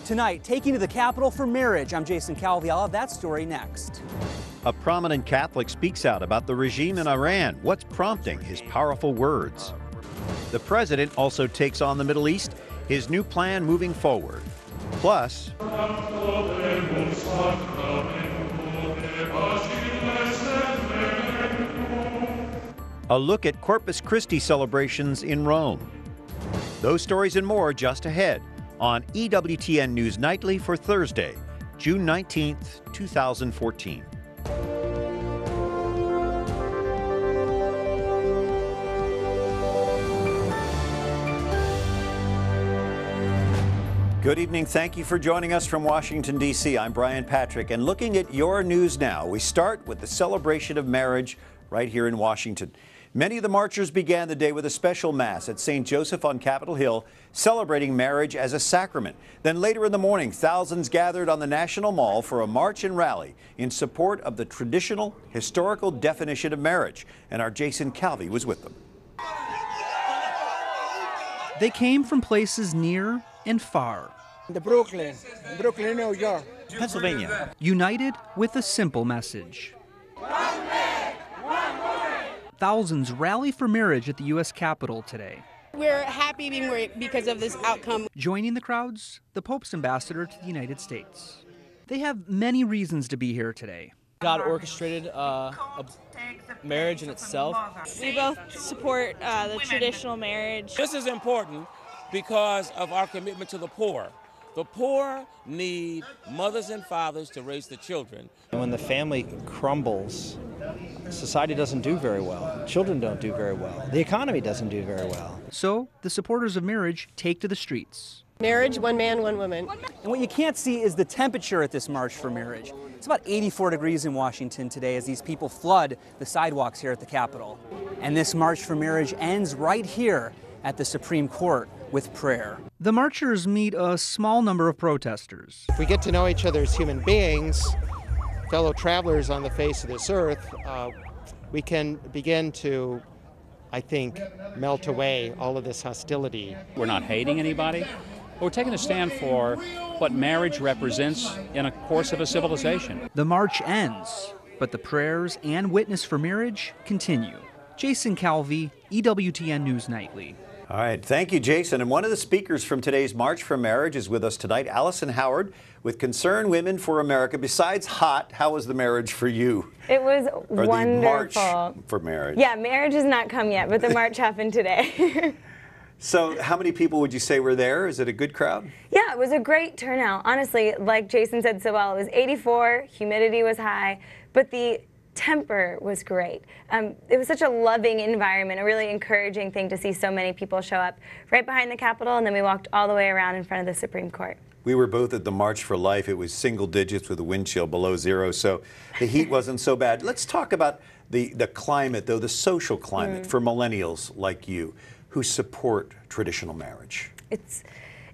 Tonight, taking to the Capitol for marriage. I'm Jason Calvi. I'll have that story next. A prominent Catholic speaks out about the regime in Iran. What's prompting his powerful words? The president also takes on the Middle East, his new plan moving forward. Plus, a look at Corpus Christi celebrations in Rome. Those stories and more just ahead on EWTN News Nightly for Thursday, June 19th, 2014. Good evening. Thank you for joining us from Washington, D.C. I'm Brian Patrick, and looking at your news now, we start with the celebration of marriage right here in Washington. Many of the marchers began the day with a special mass at St. Joseph on Capitol Hill, celebrating marriage as a sacrament. Then later in the morning, thousands gathered on the National Mall for a march and rally in support of the traditional, historical definition of marriage. And our Jason Calvi was with them. They came from places near and far. Brooklyn, New York. Pennsylvania. United with a simple message. Thousands rally for marriage at the U.S. Capitol today. We're happy because of this outcome. Joining the crowds, the Pope's ambassador to the United States. They have many reasons to be here today. God orchestrated a marriage in itself. We both support the traditional marriage. This is important because of our commitment to the poor. The poor need mothers and fathers to raise the children. And when the family crumbles, society doesn't do very well. Children don't do very well. The economy doesn't do very well. So the supporters of marriage take to the streets. Marriage, one man, one woman. And what you can't see is the temperature at this March for Marriage. It's about 84 degrees in Washington today as these people flood the sidewalks here at the Capitol. And this March for Marriage ends right here at the Supreme Court with prayer. The marchers meet a small number of protesters. If we get to know each other as human beings, fellow travelers on the face of this earth, we can begin to, I think, melt away all of this hostility. We're not hating anybody, but we're taking a stand for what marriage represents in a course of a civilization. The march ends, but the prayers and witness for marriage continue. Jason Calvi, EWTN News Nightly. All right. Thank you, Jason. And one of the speakers from today's March for Marriage is with us tonight, Alison Howard with Concerned Women for America. Besides hot, how was the marriage for you? It was or wonderful. The March for Marriage. Yeah, marriage has not come yet, but the march happened today. So how many people would you say were there? Is it a good crowd? Yeah, it was a great turnout. Honestly, like Jason said so well, it was 84, humidity was high, but the temper was great. It was such a loving environment, a really encouraging thing to see so many people show up right behind the Capitol, and then we walked all the way around in front of the Supreme Court. We were both at the March for Life. It was single digits with a wind chill below zero, so the heat wasn't so bad. Let's talk about the climate, though, the social climate for millennials like you who support traditional marriage. It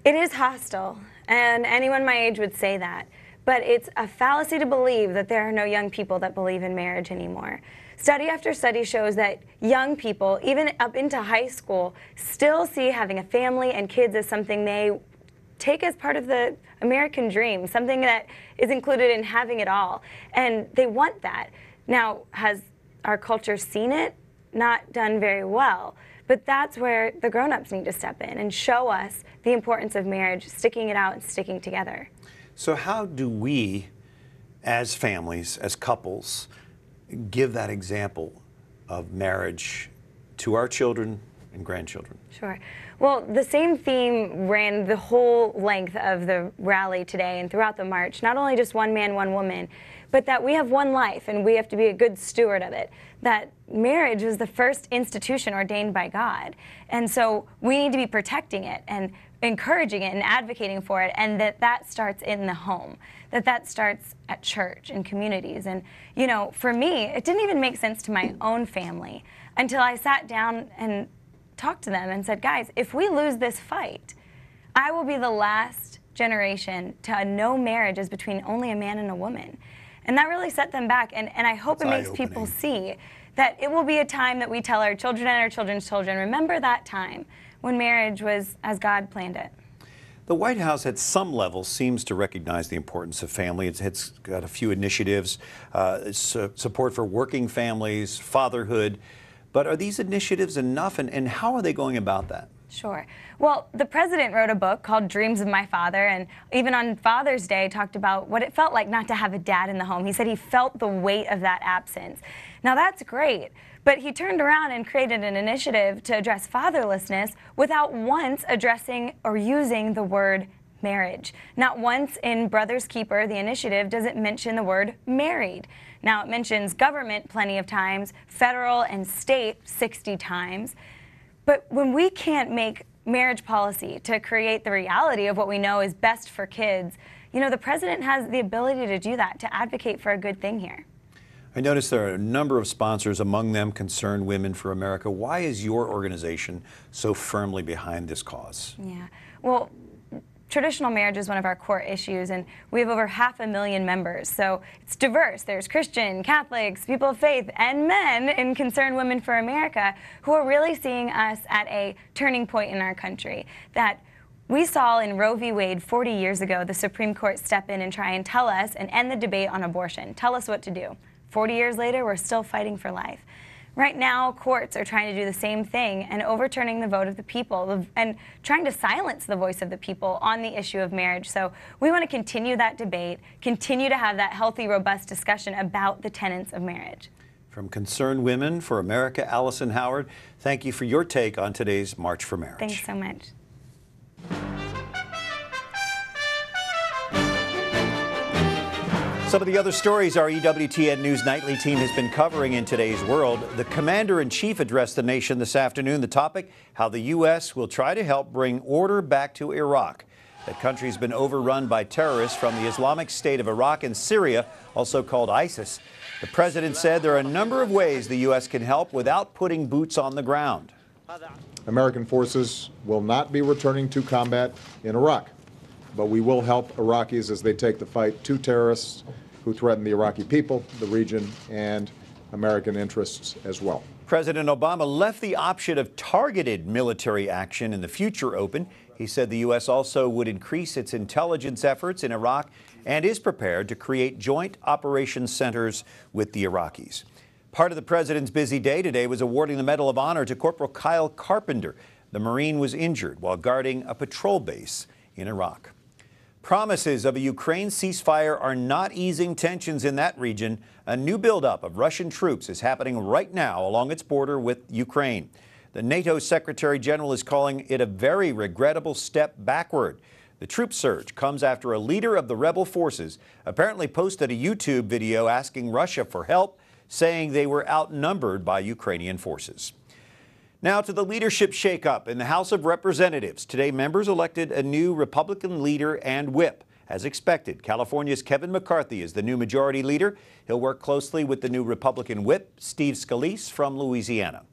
is hostile, and anyone my age would say that. But it's a fallacy to believe that there are no young people that believe in marriage anymore. Study after study shows that young people, even up into high school, still see having a family and kids as something they take as part of the American dream, something that is included in having it all. And they want that. Now, has our culture seen it? Not done very well. But that's where the grown-ups need to step in and show us the importance of marriage, sticking it out and sticking together. So how do we, as families, as couples, give that example of marriage to our children and grandchildren? Sure. Well, the same theme ran the whole length of the rally today and throughout the march. Not only just one man, one woman, but that we have one life and we have to be a good steward of it. That marriage was the first institution ordained by God. And so we need to be protecting it and encouraging it and advocating for it, and that starts in the home, that starts at church and communities. And, you know, for me, it didn't even make sense to my own family until I sat down and talked to them and said, guys, if we lose this fight, I will be the last generation to know marriage is between only a man and a woman. And that really set them back, and I hope it makes people see that it will be a time that we tell our children and our children's children, remember that time when marriage was as God planned it. The White House, at some level, seems to recognize the importance of family. It's got a few initiatives, support for working families, fatherhood. But are these initiatives enough, and how are they going about that? Sure. Well, the president wrote a book called Dreams of My Father, and even on Father's Day talked about what it felt like not to have a dad in the home. He said he felt the weight of that absence. Now that's great, but he turned around and created an initiative to address fatherlessness without once addressing or using the word marriage. Not once in Brothers Keeper, the initiative, does it mention the word married. Now it mentions government plenty of times, federal and state 60 times. But when we can't make marriage policy to create the reality of what we know is best for kids, you know, the president has the ability to do that, to advocate for a good thing here. I noticed there are a number of sponsors, among them Concerned Women for America. Why is your organization so firmly behind this cause? Yeah, well, traditional marriage is one of our core issues, and we have over 500,000 members, so it's diverse. There's Christian, Catholics, people of faith, and men in Concerned Women for America who are really seeing us at a turning point in our country. That we saw in Roe v. Wade 40 years ago, the Supreme Court step in and try and tell us and end the debate on abortion, tell us what to do. 40 years later, we're still fighting for life. Right now, courts are trying to do the same thing and overturning the vote of the people and trying to silence the voice of the people on the issue of marriage. So we want to continue that debate, continue to have that healthy, robust discussion about the tenets of marriage. From Concerned Women for America, Alison Howard, thank you for your take on today's March for Marriage. Thanks so much. Some of the other stories our EWTN News Nightly team has been covering in today's world. The Commander-in-Chief addressed the nation this afternoon. The topic, how the U.S. will try to help bring order back to Iraq. That country's been overrun by terrorists from the Islamic State of Iraq and Syria, also called ISIS. The president said there are a number of ways the U.S. can help without putting boots on the ground. American forces will not be returning to combat in Iraq, but we will help Iraqis as they take the fight to terrorists who threaten the Iraqi people, the region, and American interests as well. President Obama left the option of targeted military action in the future open. He said the U.S. also would increase its intelligence efforts in Iraq and is prepared to create joint operations centers with the Iraqis. Part of the president's busy day today was awarding the Medal of Honor to Corporal Kyle Carpenter. The Marine was injured while guarding a patrol base in Iraq. Promises of a Ukraine ceasefire are not easing tensions in that region. A new buildup of Russian troops is happening right now along its border with Ukraine. The NATO Secretary General is calling it a very regrettable step backward. The troop surge comes after a leader of the rebel forces apparently posted a YouTube video asking Russia for help, saying they were outnumbered by Ukrainian forces. Now to the leadership shakeup in the House of Representatives. Today, members elected a new Republican leader and whip. As expected, California's Kevin McCarthy is the new majority leader. He'll work closely with the new Republican whip, Steve Scalise from Louisiana.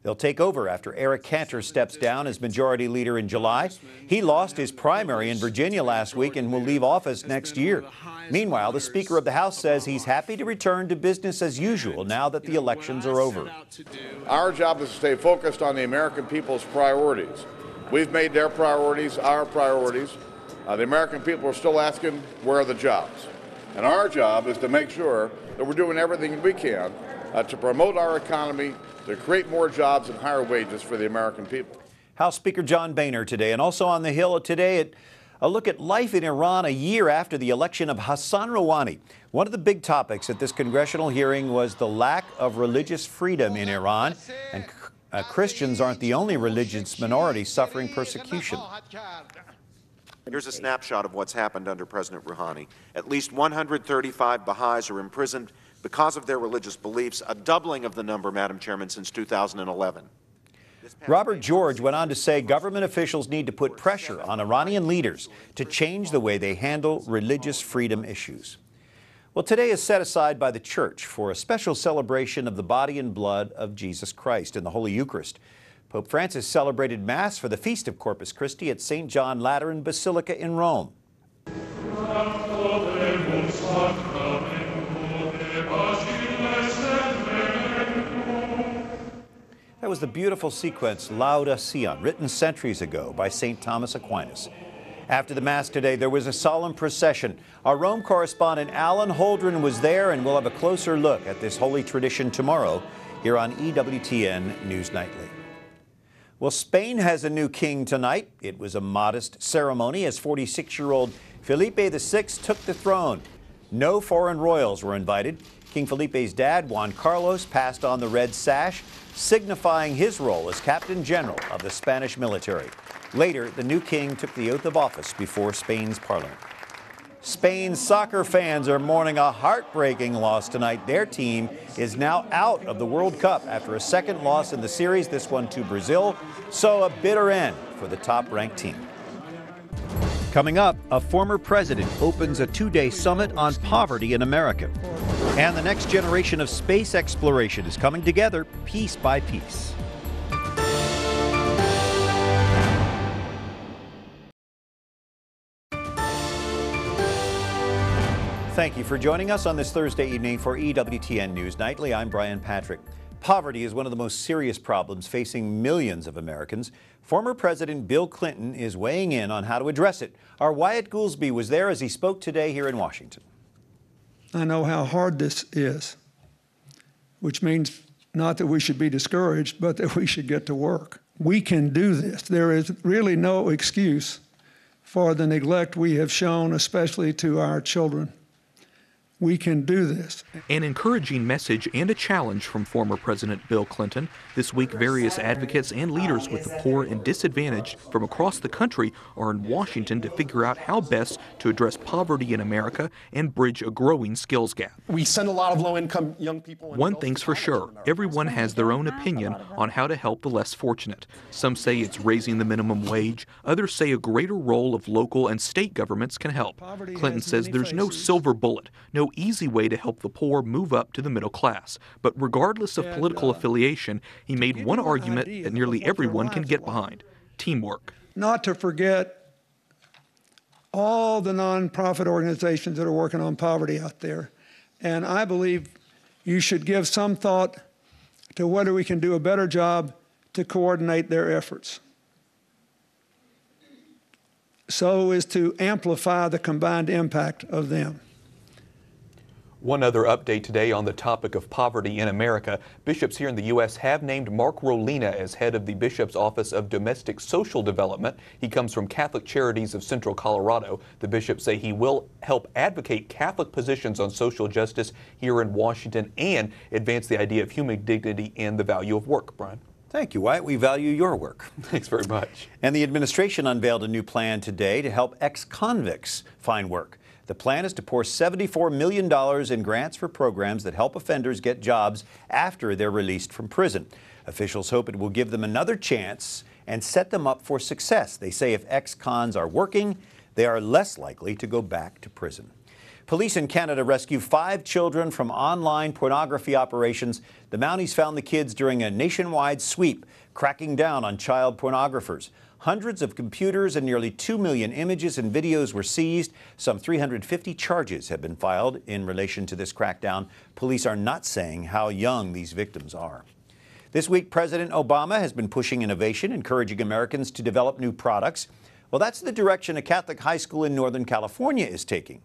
They'll take over after Eric Cantor steps down as majority leader in July. He lost his primary in Virginia last week and will leave office next year. Meanwhile, the Speaker of the House says he's happy to return to business as usual now that the elections are over. Our job is to stay focused on the American people's priorities. We've made their priorities our priorities. The American people are still asking, where are the jobs? And our job is to make sure that we're doing everything we can to promote our economy, to create more jobs and higher wages for the American people. House Speaker John Boehner today, and also on the Hill today, a look at life in Iran a year after the election of Hassan Rouhani. One of the big topics at this congressional hearing was the lack of religious freedom in Iran, and Christians aren't the only religious minority suffering persecution. Here's a snapshot of what's happened under President Rouhani. At least 135 Baha'is are imprisoned because of their religious beliefs, a doubling of the number, Madam Chairman, since 2011. Robert George went on to say government officials need to put pressure on Iranian leaders to change the way they handle religious freedom issues. Well, today is set aside by the Church for a special celebration of the body and blood of Jesus Christ in the Holy Eucharist. Pope Francis celebrated Mass for the Feast of Corpus Christi at St. John Lateran Basilica in Rome. That was the beautiful sequence Lauda Sion, written centuries ago by St. Thomas Aquinas. After the Mass today, there was a solemn procession. Our Rome correspondent Alan Holdren was there, and we'll have a closer look at this holy tradition tomorrow here on EWTN News Nightly. Well, Spain has a new king tonight. It was a modest ceremony as 46-year-old Felipe VI took the throne. No foreign royals were invited. King Felipe's dad, Juan Carlos, passed on the red sash, signifying his role as Captain General of the Spanish military. Later, the new king took the oath of office before Spain's parliament. Spain's soccer fans are mourning a heartbreaking loss tonight. Their team is now out of the World Cup after a second loss in the series, this one to Brazil. So a bitter end for the top-ranked team. Coming up, a former president opens a two-day summit on poverty in America. And the next generation of space exploration is coming together piece by piece. Thank you for joining us on this Thursday evening for EWTN News Nightly. I'm Brian Patrick. Poverty is one of the most serious problems facing millions of Americans. Former President Bill Clinton is weighing in on how to address it. Our Wyatt Goolsby was there as he spoke today here in Washington. I know how hard this is, which means not that we should be discouraged, but that we should get to work. We can do this. There is really no excuse for the neglect we have shown, especially to our children. We can do this. An encouraging message and a challenge from former President Bill Clinton. This week, various advocates and leaders with the poor and disadvantaged from across the country are in Washington to figure out how best to address poverty in America and bridge a growing skills gap. We send a lot of low-income young people. One thing's for sure, everyone has their own opinion on how to help the less fortunate. Some say it's raising the minimum wage. Others say a greater role of local and state governments can help. Clinton says there's no silver bullet, no easy way to help the poor move up to the middle class. But regardless of political affiliation, he made one argument that nearly everyone can get behind: teamwork. Not to forget all the nonprofit organizations that are working on poverty out there. And I believe you should give some thought to whether we can do a better job to coordinate their efforts, so as to amplify the combined impact of them. One other update today on the topic of poverty in America. Bishops here in the U.S. have named Mark Rolina as head of the Bishop's Office of Domestic Social Development. He comes from Catholic Charities of Central Colorado. The bishops say he will help advocate Catholic positions on social justice here in Washington and advance the idea of human dignity and the value of work. Brian. Thank you, Wyatt. We value your work. Thanks very much. And the administration unveiled a new plan today to help ex-convicts find work. The plan is to pour $74 million in grants for programs that help offenders get jobs after they're released from prison. Officials hope it will give them another chance and set them up for success. They say if ex-cons are working, they are less likely to go back to prison. Police in Canada rescue 5 children from online pornography operations. The Mounties found the kids during a nationwide sweep, cracking down on child pornographers. Hundreds of computers and nearly 2 million images and videos were seized. Some 350 charges have been filed in relation to this crackdown. Police are not saying how young these victims are. This week, President Obama has been pushing innovation, encouraging Americans to develop new products. Well, that's the direction a Catholic high school in Northern California is taking.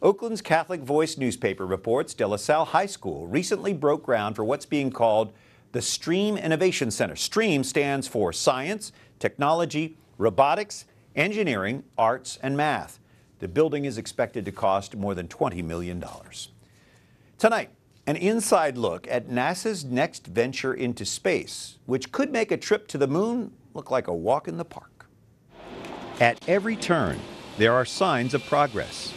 Oakland's Catholic Voice newspaper reports De La Salle High School recently broke ground for what's being called the STREAM Innovation Center. STREAM stands for Science, Technology, Robotics, Engineering, Arts, and Math. The building is expected to cost more than $20 million. Tonight, an inside look at NASA's next venture into space, which could make a trip to the moon look like a walk in the park. At every turn, there are signs of progress.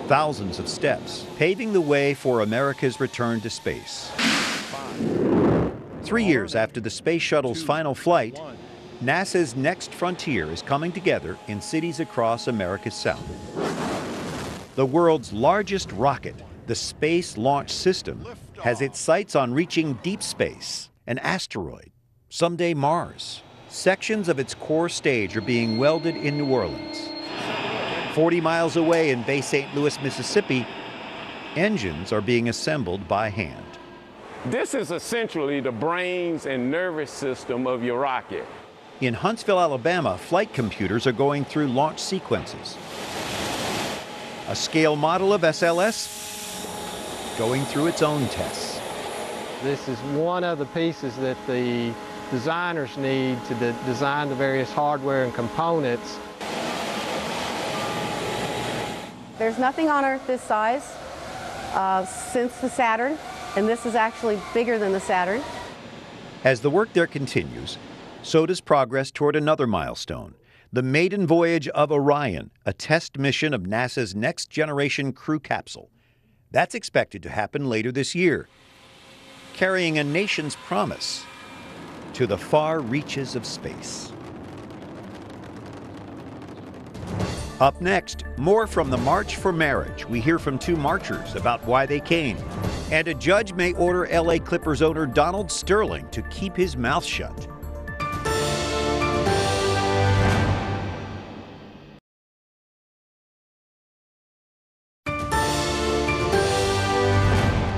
Thousands of steps paving the way for America's return to space. 3 years after the space shuttle's final flight, NASA's next frontier is coming together in cities across America's South. The world's largest rocket, the Space Launch System, has its sights on reaching deep space, an asteroid, someday Mars. Sections of its core stage are being welded in New Orleans. 40 miles away in Bay St. Louis, Mississippi, engines are being assembled by hand. This is essentially the brains and nervous system of your rocket. In Huntsville, Alabama, flight computers are going through launch sequences. A scale model of SLS going through its own tests. This is one of the pieces that the designers need to design the various hardware and components. There's nothing on Earth this size since the Saturn, and this is actually bigger than the Saturn. As the work there continues, so does progress toward another milestone, the maiden voyage of Orion, a test mission of NASA's next-generation crew capsule. That's expected to happen later this year, carrying a nation's promise to the far reaches of space. Up next, more from the March for Marriage. We hear from two marchers about why they came. And a judge may order LA Clippers owner Donald Sterling to keep his mouth shut.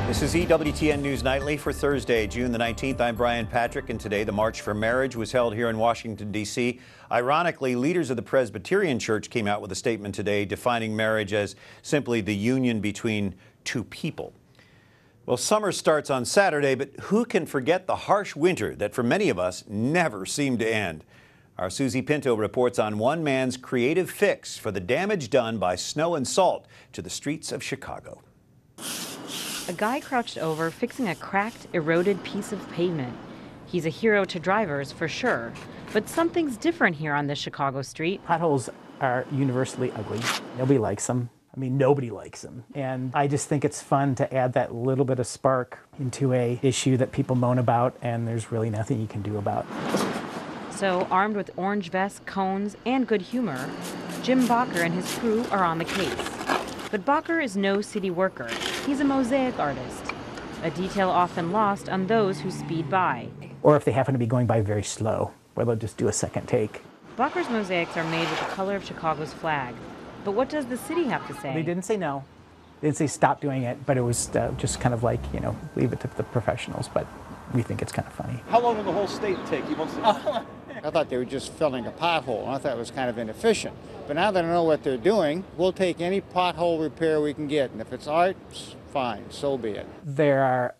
This is EWTN News Nightly for Thursday, June the 19th. I'm Brian Patrick, and today the March for Marriage was held here in Washington, D.C. Ironically, leaders of the Presbyterian Church came out with a statement today defining marriage as simply the union between two people. Well, summer starts on Saturday, but who can forget the harsh winter that for many of us never seemed to end? Our Susie Pinto reports on one man's creative fix for the damage done by snow and salt to the streets of Chicago. A guy crouched over fixing a cracked, eroded piece of pavement. He's a hero to drivers for sure, but something's different here on this Chicago street. Potholes are universally ugly. Nobody likes them. I mean, nobody likes them. And I just think it's fun to add that little bit of spark into a issue that people moan about and there's really nothing you can do about. So, armed with orange vests, cones, and good humor, Jim Bacher and his crew are on the case. But Bacher is no city worker. He's a mosaic artist, a detail often lost on those who speed by. Or if they happen to be going by very slow, where they'll just do a second take. Bacher's mosaics are made with the color of Chicago's flag. But what does the city have to say? They didn't say no. They didn't say stop doing it, but it was just kind of like, leave it to the professionals. But we think it's kind of funny. How long will the whole state take? I thought they were just filling a pothole, and I thought it was kind of inefficient. But now that I know what they're doing, we'll take any pothole repair we can get, and if it's art, fine, so be it. There are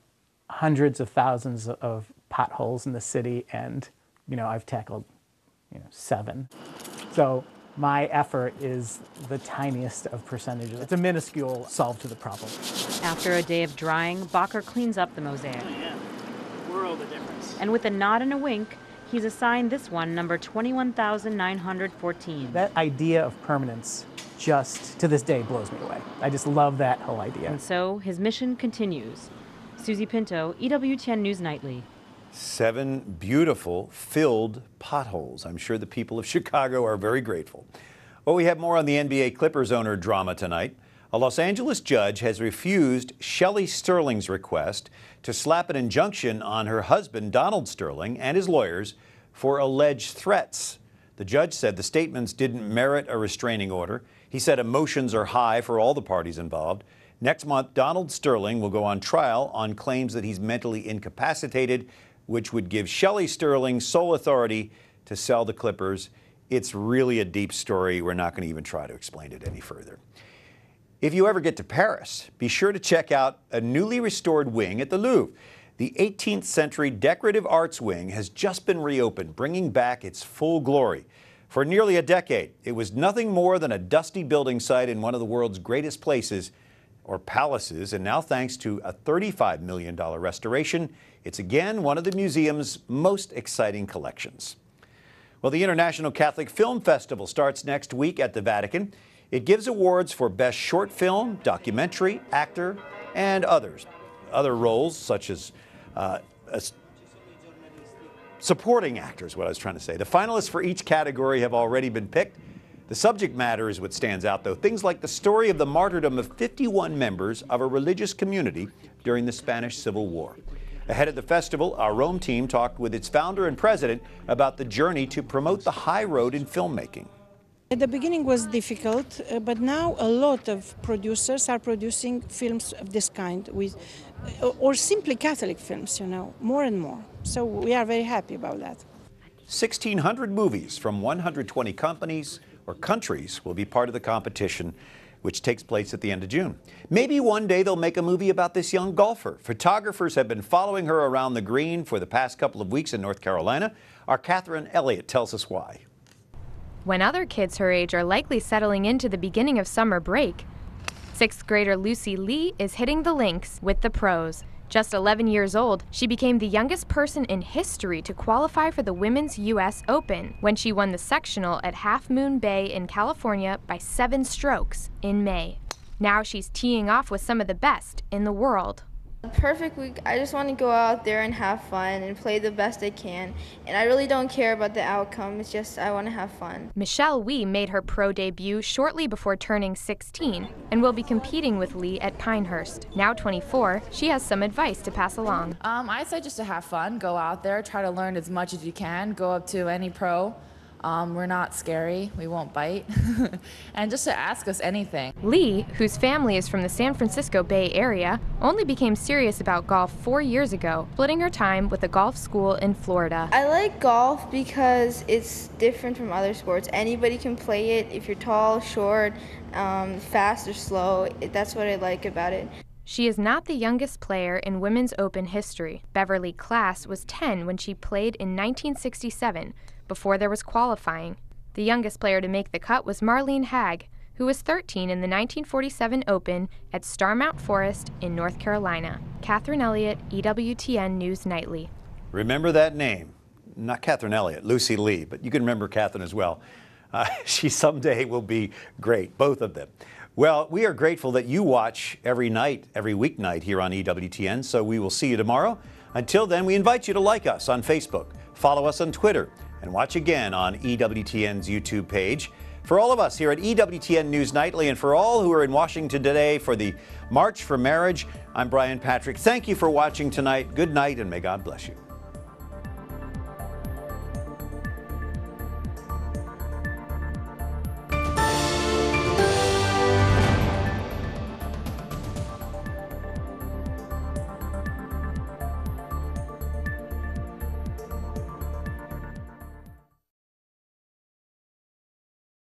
hundreds of thousands of potholes in the city, and I've tackled 7. So my effort is the tiniest of percentages. It's a minuscule solve to the problem. After a day of drying, Bacher cleans up the mosaic. Yeah, world of difference. And with a nod and a wink, he's assigned this one number 21,914. That idea of permanence just to this day blows me away. I just love that whole idea. And so his mission continues. Susie Pinto, EWTN News Nightly. 7 beautiful, filled potholes. I'm sure the people of Chicago are very grateful. Well, we have more on the NBA Clippers owner drama tonight. A Los Angeles judge has refused Shelley Sterling's request to slap an injunction on her husband, Donald Sterling, and his lawyers for alleged threats. The judge said the statements didn't merit a restraining order. He said emotions are high for all the parties involved. Next month, Donald Sterling will go on trial on claims that he's mentally incapacitated, which would give Shelley Sterling sole authority to sell the Clippers. It's really a deep story. We're not going to even try to explain it any further. If you ever get to Paris, be sure to check out a newly restored wing at the Louvre. The 18th century decorative arts wing has just been reopened, bringing back its full glory. For nearly a decade, it was nothing more than a dusty building site in one of the world's greatest places, or palaces, and now thanks to a $35 million restoration, it's again one of the museum's most exciting collections. Well, the International Catholic Film Festival starts next week at the Vatican. It gives awards for Best Short Film, Documentary, Actor, and others. Other roles, such as supporting actors, what I was trying to say. The finalists for each category have already been picked. The subject matter is what stands out, though. Things like the story of the martyrdom of 51 members of a religious community during the Spanish Civil War. Ahead of the festival, our Rome team talked with its founder and president about the journey to promote the high road in filmmaking. At the beginning was difficult, but now a lot of producers are producing films of this kind, or simply Catholic films, more and more. So we are very happy about that. 1,600 movies from 120 companies or countries will be part of the competition, which takes place at the end of June. Maybe one day they'll make a movie about this young golfer. Photographers have been following her around the green for the past couple of weeks in North Carolina. Our Catherine Elliott tells us why. When other kids her age are likely settling into the beginning of summer break, sixth grader Lucy Lee is hitting the links with the pros. Just 11 years old, she became the youngest person in history to qualify for the Women's U.S. Open when she won the sectional at Half Moon Bay in California by 7 strokes in May. Now she's teeing off with some of the best in the world. Perfect week. I just want to go out there and have fun and play the best I can. And I really don't care about the outcome. It's just I want to have fun. Michelle Wee made her pro debut shortly before turning 16 and will be competing with Lee at Pinehurst. Now 24, she has some advice to pass along. I say just to have fun, go out there, try to learn as much as you can, go up to any pro. We're not scary, we won't bite, and just to ask us anything. Lee, whose family is from the San Francisco Bay Area, only became serious about golf 4 years ago, splitting her time with a golf school in Florida. I like golf because it's different from other sports. Anybody can play it if you're tall, short, fast or slow. That's what I like about it. She is not the youngest player in Women's Open history. Beverly Klass was 10 when she played in 1967, before there was qualifying. The youngest player to make the cut was Marlene Hagg, who was 13 in the 1947 Open at Starmount Forest in North Carolina. Catherine Elliott, EWTN News Nightly. Remember that name. Not Catherine Elliott, Lucy Lee, but you can remember Catherine as well. She someday will be great, both of them. Well, we are grateful that you watch every night, every weeknight here on EWTN, so we will see you tomorrow. Until then, we invite you to like us on Facebook, follow us on Twitter, and watch again on EWTN's YouTube page. For all of us here at EWTN News Nightly, and for all who are in Washington today for the March for Marriage, I'm Brian Patrick. Thank you for watching tonight. Good night, and may God bless you.